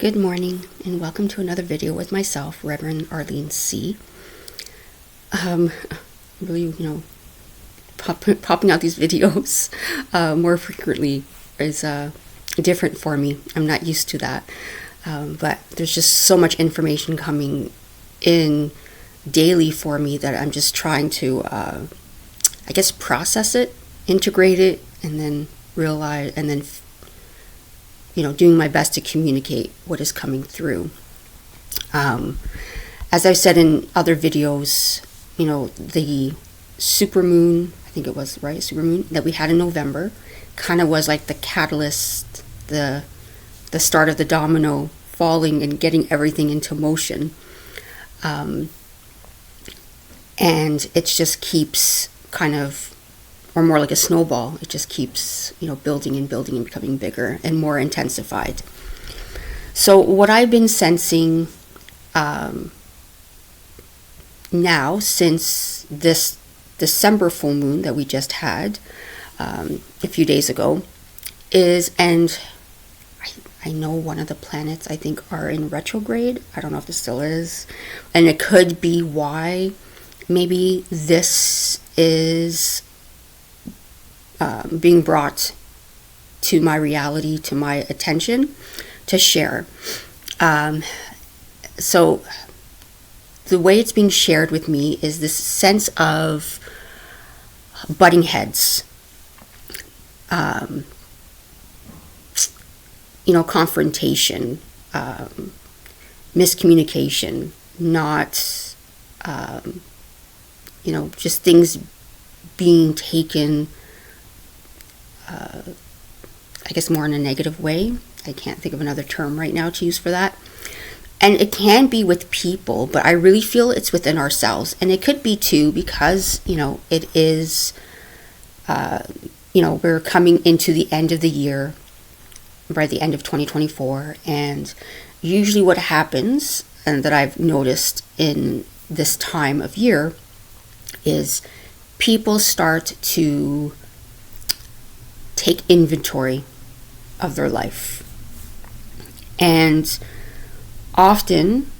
Good morning and welcome to another video with myself, Rev.Arlene C. Really, popping out these videos more frequently is different for me. I'm not used to that, but there's just so much information coming in daily for me that I'm just trying to, process it, integrate it, and then realize, and then doing my best to communicate what is coming through. As I've said in other videos, the supermoon, I think it was, right? Supermoon that we had in November kind of was like the catalyst, the start of the domino falling and getting everything into motion. And it just keeps kind of, or more like a snowball, it just keeps, building and building and becoming bigger and more intensified. So what I've been sensing now since this December full moon that we just had a few days ago is, and I know one of the planets I think are in retrograde. I don't know if this still is, and it could be why maybe this is being brought to my reality, to my attention, to share. So the way it's being shared with me is this sense of butting heads, confrontation, miscommunication, not, just things being taken more in a negative way. I can't think of another term right now to use for that. And it can be with people, but I really feel it's within ourselves. And it could be too because, it is, we're coming into the end of the year, by the end of 2024. And usually what happens, and that I've noticed in this time of year, is people start to take inventory of their life. And often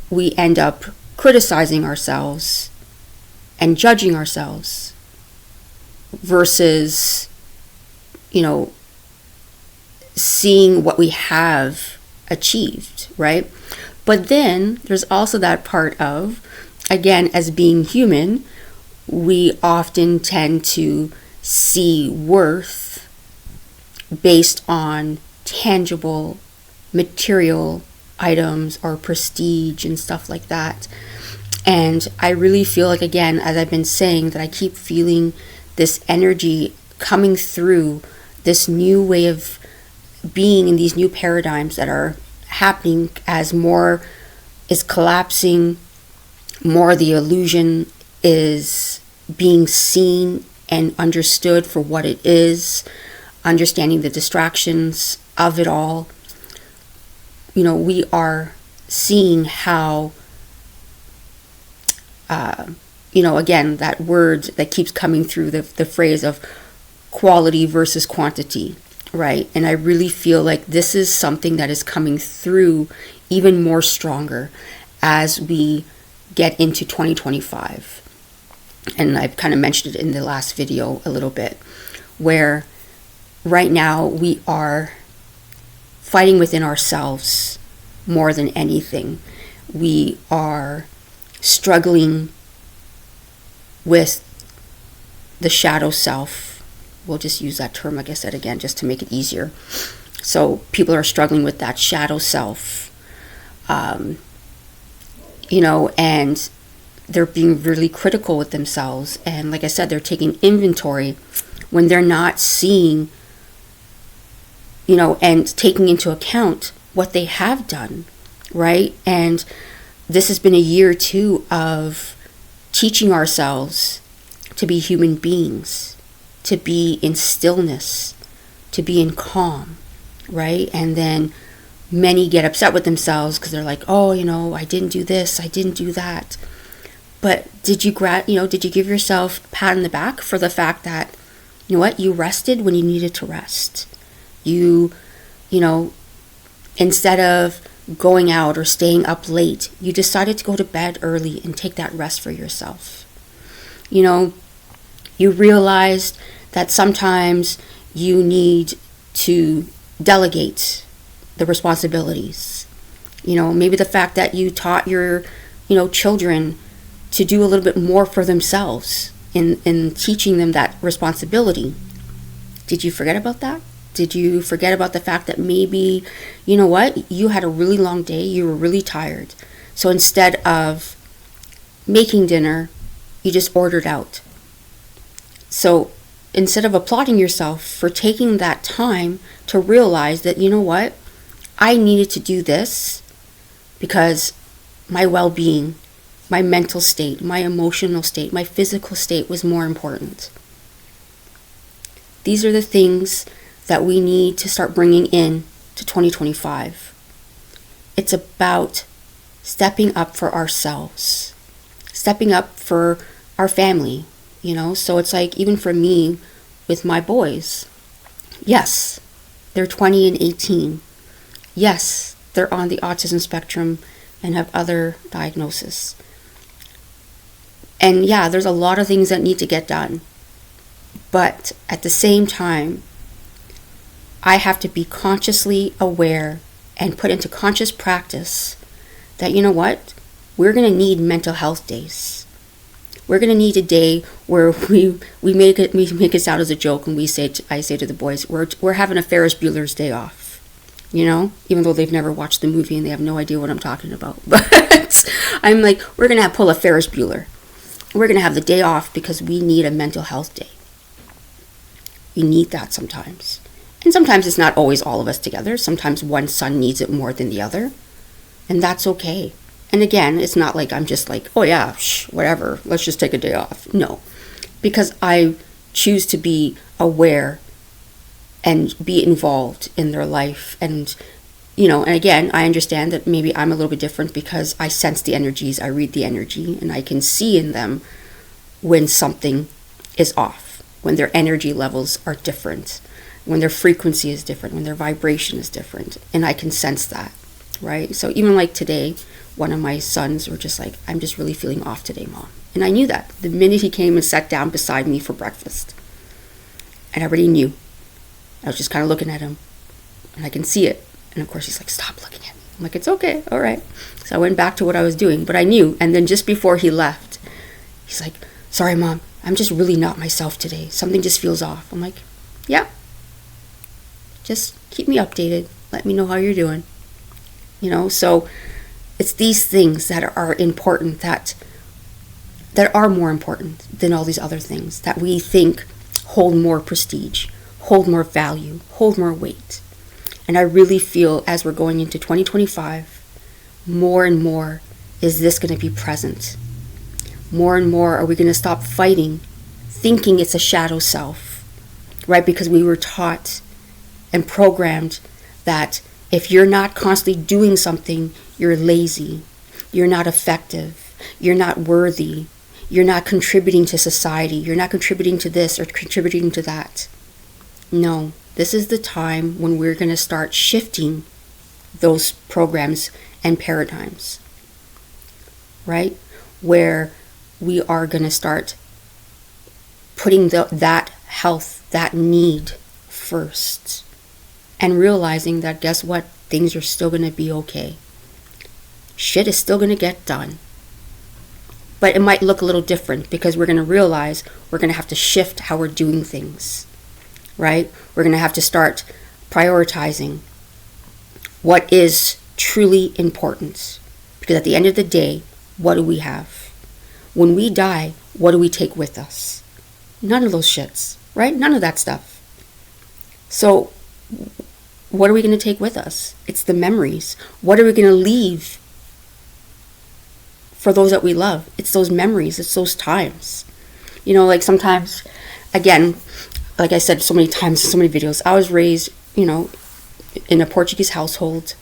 we end up criticizing ourselves and judging ourselves versus, seeing what we have achieved, right? But then there's also that part of, again, as being human, we often tend to see worth based on tangible material items or prestige and stuff like that. And I really feel like, again, as I've been saying, that I keep feeling this energy coming through, this new way of being in these new paradigms that are happening as more is collapsing, more the illusion is being seen and understood for what it is, understanding the distractions of it all. We are seeing how, again, that word that keeps coming through, the phrase of quality versus quantity, right? And I really feel like this is something that is coming through even more stronger as we get into 2025. And I've kind of mentioned it in the last video a little bit, where right now we are fighting within ourselves more than anything. We are struggling with the shadow self. We'll just use that term, like I said, again, just to make it easier. So people are struggling with that shadow self, and they're being really critical with themselves. And like I said, they're taking inventory when they're not seeing, and taking into account what they have done, right? And this has been a year too of teaching ourselves to be human beings, to be in stillness, to be in calm, right? And then many get upset with themselves because they're like, oh, I didn't do this, I didn't do that. But did you give yourself a pat on the back for the fact that, you rested when you needed to rest? You Instead of going out or staying up late, you decided to go to bed early and take that rest for yourself. You realized that sometimes you need to delegate the responsibilities. Maybe the fact that you taught your, children to do a little bit more for themselves in teaching them that responsibility. Did you forget about that? Did you forget about the fact that maybe, you had a really long day, you were really tired. So instead of making dinner, you just ordered out. So instead of applauding yourself for taking that time to realize that, I needed to do this because my well-being, my mental state, my emotional state, my physical state was more important. These are the things that we need to start bringing in to 2025. It's about stepping up for ourselves, stepping up for our family, So it's like, even for me with my boys, yes, they're 20 and 18. Yes, they're on the autism spectrum and have other diagnoses. And yeah, there's a lot of things that need to get done. But at the same time, I have to be consciously aware and put into conscious practice that, we're going to need mental health days. We're going to need a day where we make it sound as a joke, and I say to the boys, we're having a Ferris Bueller's Day off. Even though they've never watched the movie and they have no idea what I'm talking about. But I'm like, we're going to pull a Ferris Bueller. We're going to have the day off because we need a mental health day. We need that sometimes. And sometimes it's not always all of us together. Sometimes one son needs it more than the other. And that's okay. And again, it's not like I'm just like, oh yeah, whatever, let's just take a day off. No, because I choose to be aware and be involved in their life. And, and again, I understand that maybe I'm a little bit different because I sense the energies, I read the energy, and I can see in them when something is off, when their energy levels are different, when their frequency is different, when their vibration is different. And I can sense that, right? So even like today, one of my sons were just like, I'm just really feeling off today, Mom. And I knew that the minute he came and sat down beside me for breakfast. And I already knew. I was just kind of looking at him, and I can see it. And of course he's like, stop looking at me. I'm like, it's okay, all right. So I went back to what I was doing, but I knew. And then just before he left, he's like, sorry, Mom, I'm just really not myself today. Something just feels off. I'm like, yeah. Just keep me updated. Let me know how you're doing. So it's these things that are important, that are more important than all these other things that we think hold more prestige, hold more value, hold more weight. And I really feel as we're going into 2025, more and more is this going to be present. More and more are we going to stop fighting, thinking it's a shadow self, right? Because we were taught and programmed that if you're not constantly doing something, you're lazy, you're not effective, you're not worthy, you're not contributing to society, you're not contributing to this or contributing to that. No, this is the time when we're going to start shifting those programs and paradigms, right? Where we are going to start putting that health, that need first, and realizing that, guess what? Things are still going to be okay. Shit is still going to get done. But it might look a little different because we're going to realize we're going to have to shift how we're doing things, right? We're going to have to start prioritizing what is truly important. Because at the end of the day, what do we have? When we die, what do we take with us? None of those shits, right? None of that stuff. So what are we going to take with us? It's the memories. What are we going to leave for those that we love? It's those memories. It's those times. Like sometimes, again, like I said so many times in so many videos, I was raised, in a Portuguese household.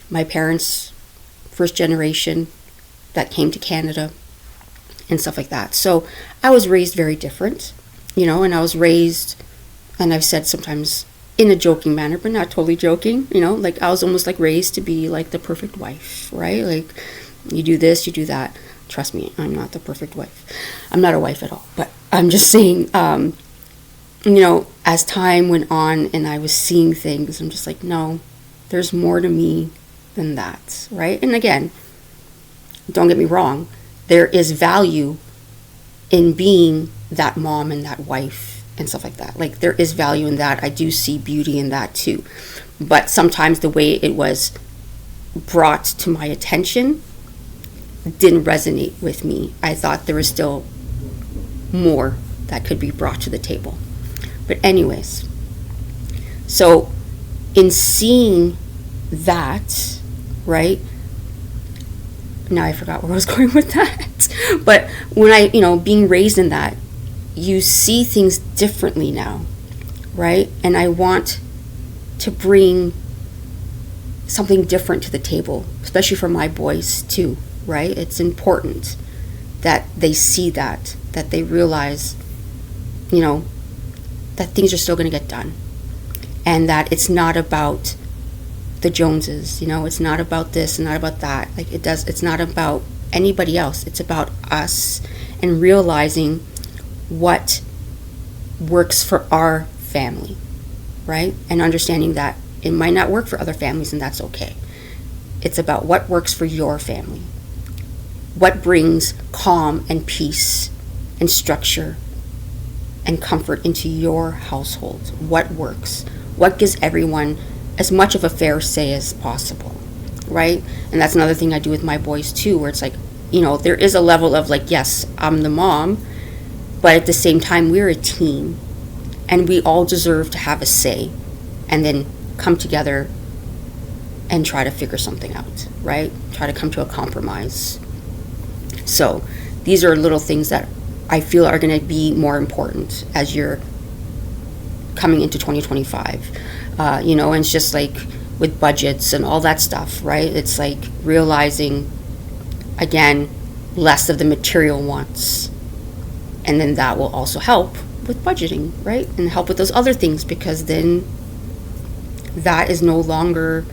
My parents, first generation that came to Canada and stuff like that. So I was raised very different, and I was raised, and I've said sometimes in a joking manner, but not totally joking, like I was almost like raised to be like the perfect wife, right? Like, you do this, you do that. Trust me, I'm not the perfect wife. I'm not a wife at all, but I'm just saying, as time went on and I was seeing things, I'm just like, no, there's more to me than that, right? And again, don't get me wrong, there is value in being that mom and that wife and stuff like that. Like, there is value in that. I do see beauty in that too. But sometimes the way it was brought to my attention didn't resonate with me. I thought there was still more that could be brought to the table. But anyways, so in seeing that, right? Now I forgot where I was going with that. But when I, being raised in that, you see things differently now, right? And I want to bring something different to the table, especially for my boys too, right? It's important that they see that they realize, that things are still going to get done. And that it's not about the Joneses, it's not about this and not about that. Like, it's not about anybody else. It's about us and realizing what works for our family, right? And understanding that it might not work for other families, and that's okay. It's about what works for your family. What brings calm and peace and structure and comfort into your household? What works? What gives everyone as much of a fair say as possible, right? And that's another thing I do with my boys too, where it's like, there is a level of like, yes, I'm the mom, but at the same time, we're a team, and we all deserve to have a say, and then come together and try to figure something out, right? Try to come to a compromise. So these are little things that I feel are going to be more important as you're coming into 2025. And it's just like with budgets and all that stuff, right? It's like realizing, again, less of the material wants. And then that will also help with budgeting, right? And help with those other things, because then that is no longer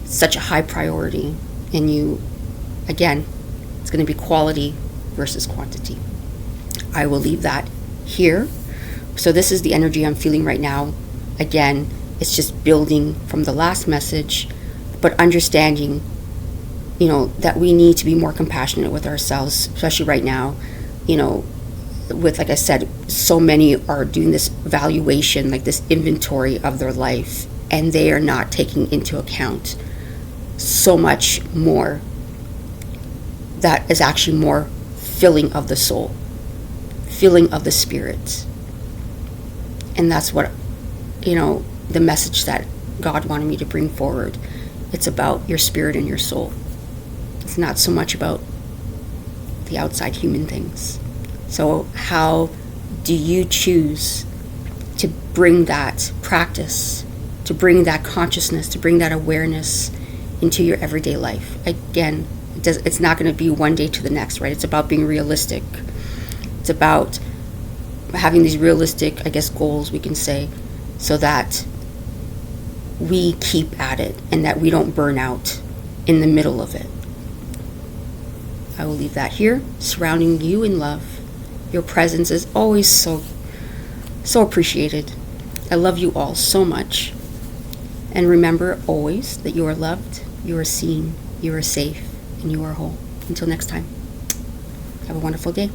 such a high priority. And again, it's going to be quality versus quantity. I will leave that here. So this is the energy I'm feeling right now. Again, it's just building from the last message, but understanding, that we need to be more compassionate with ourselves, especially right now, with, like I said, so many are doing this valuation, like this inventory of their life, and they are not taking into account so much more that is actually more filling of the soul, filling of the spirit. And that's what, the message that God wanted me to bring forward. It's about your spirit and your soul. It's not so much about the outside human things. So how do you choose to bring that practice, to bring that consciousness, to bring that awareness into your everyday life? Again, it's not going to be one day to the next, right? It's about being realistic. It's about having these realistic, goals, we can say, so that we keep at it and that we don't burn out in the middle of it. I will leave that here, surrounding you in love. Your presence is always so appreciated. I love you all so much. And remember always that you are loved, you are seen, you are safe, and you are whole. Until next time, have a wonderful day.